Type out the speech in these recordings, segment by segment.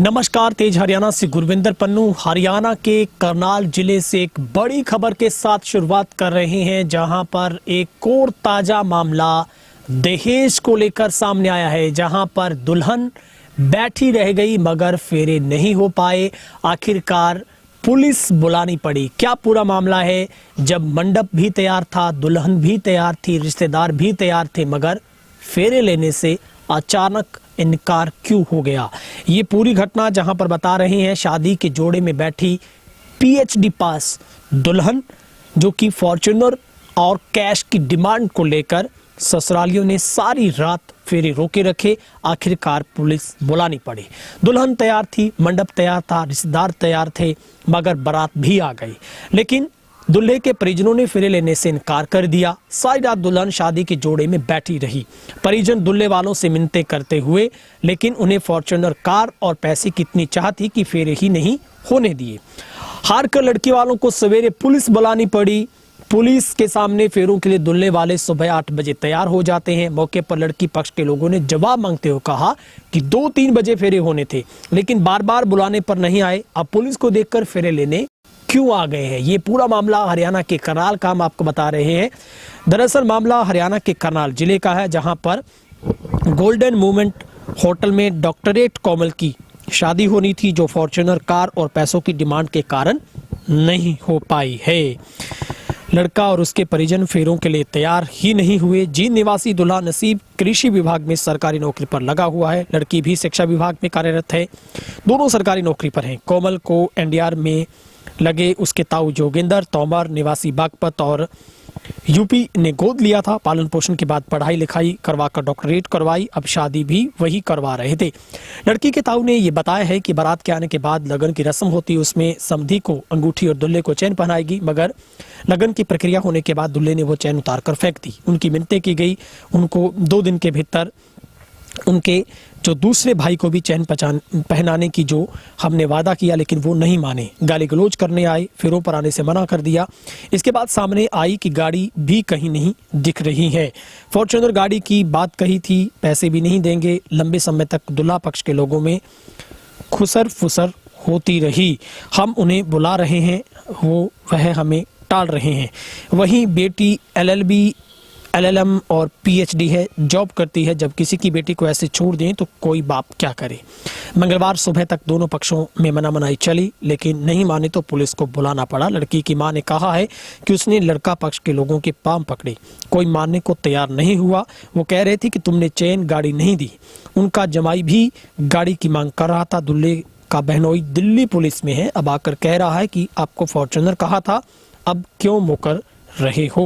नमस्कार, तेज हरियाणा से गुरविंदर पन्नू। हरियाणा के करनाल जिले से एक बड़ी खबर के साथ शुरुआत कर रहे हैं, जहां पर एक और ताजा मामला दहेज को लेकर सामने आया है, जहां पर दुल्हन बैठी रह गई मगर फेरे नहीं हो पाए। आखिरकार पुलिस बुलानी पड़ी। क्या पूरा मामला है? जब मंडप भी तैयार था, दुल्हन भी तैयार थी, रिश्तेदार भी तैयार थे, मगर फेरे लेने से अचानक इनकार क्यों हो गया? ये पूरी घटना जहां पर बता रहे हैं, शादी के जोड़े में बैठी पीएचडी पास दुल्हन, जो कि फॉर्च्यूनर और कैश की डिमांड को लेकर ससुरालियों ने सारी रात फेरे रोके रखे। आखिरकार पुलिस बुलानी पड़ी। दुल्हन तैयार थी, मंडप तैयार था, रिश्तेदार तैयार थे, मगर बारात भी आ गई। लेकिन दूल्हे के परिजनों ने फेरे लेने से इनकार कर दिया। सारी रात दुल्हन शादी के जोड़े में बैठी रही। परिजन दूल्हे वालों से मिन्नतें करते हुए, लेकिन उन्हें फॉर्च्यूनर कार और पैसे की इतनी चाह थी कि फेरे ही नहीं होने दिए। हार कर लड़की वालों को सवेरे पुलिस बुलानी पड़ी। पुलिस के सामने फेरों के लिए दूल्हे वाले सुबह 8 बजे तैयार हो जाते हैं। मौके पर लड़की पक्ष के लोगों ने जवाब मांगते हुए कहा कि 2-3 बजे फेरे होने थे, लेकिन बार बार बुलाने पर नहीं आए। अब पुलिस को देखकर फेरे लेने क्यों आ गए हैं? ये पूरा मामला हरियाणा के करनाल का हम आपको बता रहे हैं। दरअसल मामला हरियाणा के करनाल जिले का है, जहां पर गोल्डन मूवमेंट होटल में डॉक्टरेट कोमल की शादी होनी थी, जो फॉर्च्यूनर कार और पैसों की डिमांड के कारण नहीं हो पाई है। लड़का और उसके परिजन फेरों के लिए तैयार ही नहीं हुए। जींद निवासी दूल्हा नसीब कृषि विभाग में सरकारी नौकरी पर लगा हुआ है। लड़की भी शिक्षा विभाग में कार्यरत है। दोनों सरकारी नौकरी पर हैं। कोमल को एनडीआर में लगे उसके ताऊ जोगिंदर तोमर निवासी बागपत और यूपी ने गोद लिया था। पालन पोषण के बाद पढ़ाई लिखाई करवाकर डॉक्टरेट करवाई। अब शादी भी वही करवा रहे थे। लड़की के ताऊ ने ये बताया है कि बारात के आने के बाद लगन की रस्म होती है, उसमें समधी को अंगूठी और दूल्हे को चैन पहनाएगी, मगर लगन की प्रक्रिया होने के बाद दूल्हे ने वो चैन उतार कर फेंक दी। उनकी मिन्नतें की गई, उनको 2 दिन के भीतर उनके जो दूसरे भाई को भी चैन पहनाने की जो हमने वादा किया, लेकिन वो नहीं माने। गाली गलौज करने आए, फेरों पर आने से मना कर दिया। इसके बाद सामने आई कि गाड़ी भी कहीं नहीं दिख रही है। फॉर्च्यूनर गाड़ी की बात कही थी, पैसे भी नहीं देंगे। लंबे समय तक दूल्हा पक्ष के लोगों में खुसर फुसर होती रही। हम उन्हें बुला रहे हैं, वह हमें टाल रहे हैं। वहीं बेटी LLB LLM और PhD है, जॉब करती है। जब किसी की बेटी को ऐसे छोड़ दें तो कोई बाप क्या करे? मंगलवार सुबह तक दोनों पक्षों में मनामनाई चली, लेकिन नहीं माने तो पुलिस को बुलाना पड़ा। लड़की की मां ने कहा है कि उसने लड़का पक्ष के लोगों के पांव पकड़े, कोई मानने को तैयार नहीं हुआ। वो कह रहे थे कि तुमने चैन गाड़ी नहीं दी। उनका जमाई भी गाड़ी की मांग कर रहा था। दूल्हे का बहनोई दिल्ली पुलिस में है, अब आकर कह रहा है कि आपको फॉर्च्यूनर कहा था, अब क्यों मुकर रहे हो?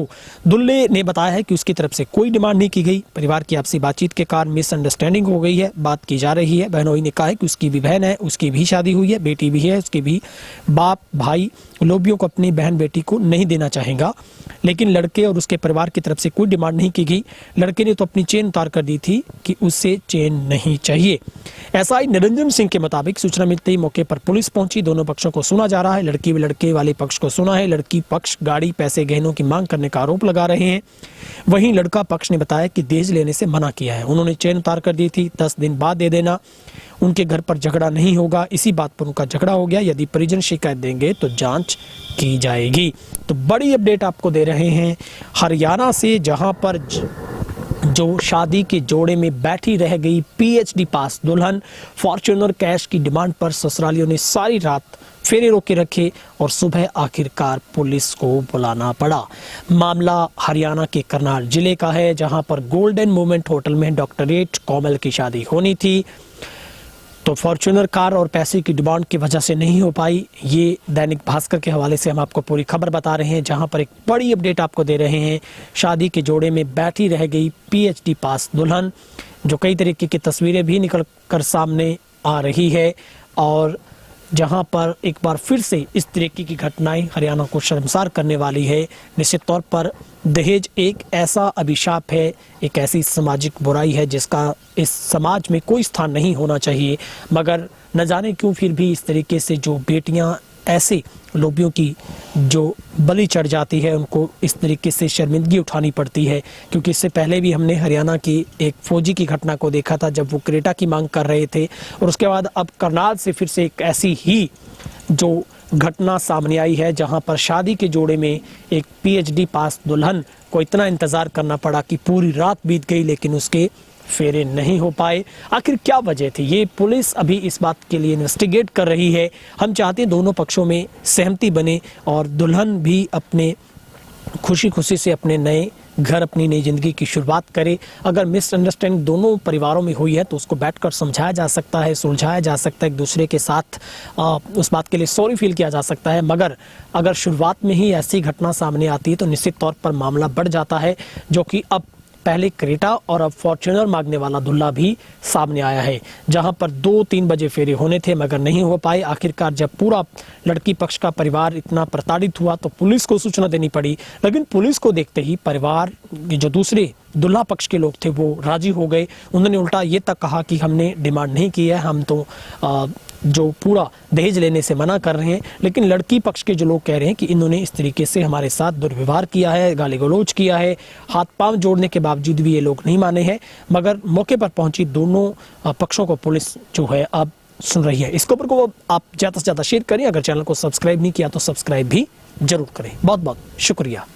दूल्हे ने बताया है कि उसकी तरफ से कोई डिमांड नहीं की गई। परिवार की आपसी बातचीत के कारण मिसअंडरस्टैंडिंग हो गई है, बात की जा रही है। बहनोई ने कहा है कि उसकी भी बहन है, उसकी भी शादी हुई है, बेटी भी है, उसके भी बाप भाई लोबियों को अपनी बहन बेटी को नहीं देना चाहेगा, लेकिन लड़के और उसके परिवार की तरफ से कोई डिमांड नहीं की गई। लड़के ने तो अपनी चेन उतार कर दी थी कि उससे चेन नहीं चाहिए। एसआई निरंजन सिंह के मुताबिक सूचना मिलते ही मौके पर पुलिस पहुंची। दोनों पक्षों को सुना जा रहा है। लड़की व लड़के वाले पक्ष को सुना है। लड़की पक्ष गाड़ी, पैसे, गहनों की मांग करने का आरोप लगा रहे हैं। वहीं लड़का पक्ष ने बताया कि दहेज लेने से मना किया है। उन्होंने चेन उतार कर दी थी, 10 दिन बाद दे देना, उनके घर पर झगड़ा नहीं होगा। इसी बात पर उनका झगड़ा हो गया। यदि परिजन शिकायत देंगे तो जांच की जाएगी। तो बड़ी अपडेट आपको दे रहे हैं हरियाणा से, जहां पर जो शादी के जोड़े में बैठी रह गई PhD पास दुल्हन, फॉर्च्यूनर कैश की डिमांड पर ससुरालियों ने सारी रात फेरे रोके रखे और सुबह आखिरकार पुलिस को बुलाना पड़ा। मामला हरियाणा के करनाल जिले का है, जहां पर गोल्डन मूवमेंट होटल में डॉक्टरेट कोमल की शादी होनी थी, तो फॉर्च्यूनर कार और पैसे की डिमांड की वजह से नहीं हो पाई। ये दैनिक भास्कर के हवाले से हम आपको पूरी खबर बता रहे हैं, जहां पर एक बड़ी अपडेट आपको दे रहे हैं। शादी के जोड़े में बैठी रह गई PhD पास दुल्हन, जो कई तरीके की तस्वीरें भी निकल कर सामने आ रही है, और जहां पर एक बार फिर से इस तरीके की घटनाएं हरियाणा को शर्मसार करने वाली है। निश्चित तौर पर दहेज एक ऐसा अभिशाप है, एक ऐसी सामाजिक बुराई है जिसका इस समाज में कोई स्थान नहीं होना चाहिए, मगर न जाने क्यों फिर भी इस तरीके से जो बेटियां ऐसे लोभियों की जो बलि चढ़ जाती है उनको इस तरीके से शर्मिंदगी उठानी पड़ती है। क्योंकि इससे पहले भी हमने हरियाणा की एक फौजी की घटना को देखा था जब वो क्रेटा की मांग कर रहे थे, और उसके बाद अब करनाल से फिर से एक ऐसी ही जो घटना सामने आई है जहां पर शादी के जोड़े में एक पीएचडी पास दुल्हन को इतना इंतज़ार करना पड़ा कि पूरी रात बीत गई लेकिन उसके फेरे नहीं हो पाए। आखिर क्या वजह थी, ये पुलिस अभी इस बात के लिए इन्वेस्टिगेट कर रही है। हम चाहते हैं दोनों पक्षों में सहमति बने और दुल्हन भी अपने खुशी खुशी से अपने नए घर, अपनी नई ज़िंदगी की शुरुआत करे। अगर मिसअंडरस्टैंडिंग दोनों परिवारों में हुई है तो उसको बैठकर समझाया जा सकता है, सुलझाया जा सकता है, एक दूसरे के साथ उस बात के लिए सॉरी फील किया जा सकता है। मगर अगर शुरुआत में ही ऐसी घटना सामने आती है तो निश्चित तौर पर मामला बढ़ जाता है, जो कि अब पहले क्रेटा और अब फॉर्च्यूनर मांगने वाला दूल्हा भी सामने आया है, जहां पर 2-3 बजे फेरे होने थे मगर नहीं हो पाए। आखिरकार जब पूरा लड़की पक्ष का परिवार इतना प्रताड़ित हुआ तो पुलिस को सूचना देनी पड़ी, लेकिन पुलिस को देखते ही परिवार जो दूसरे दूल्हा पक्ष के लोग थे वो राजी हो गए। उन्होंने उल्टा ये तक कहा कि हमने डिमांड नहीं की है, हम तो जो पूरा दहेज लेने से मना कर रहे हैं। लेकिन लड़की पक्ष के जो लोग कह रहे हैं कि इन्होंने इस तरीके से हमारे साथ दुर्व्यवहार किया है, गाली गलौज किया है, हाथ पांव जोड़ने के बावजूद भी ये लोग नहीं माने हैं। मगर मौके पर पहुंची दोनों पक्षों को पुलिस जो है अब सुन रही है। इस खबर को आप ज़्यादा से ज़्यादा शेयर करें। अगर चैनल को सब्सक्राइब नहीं किया तो सब्सक्राइब भी जरूर करें। बहुत बहुत शुक्रिया।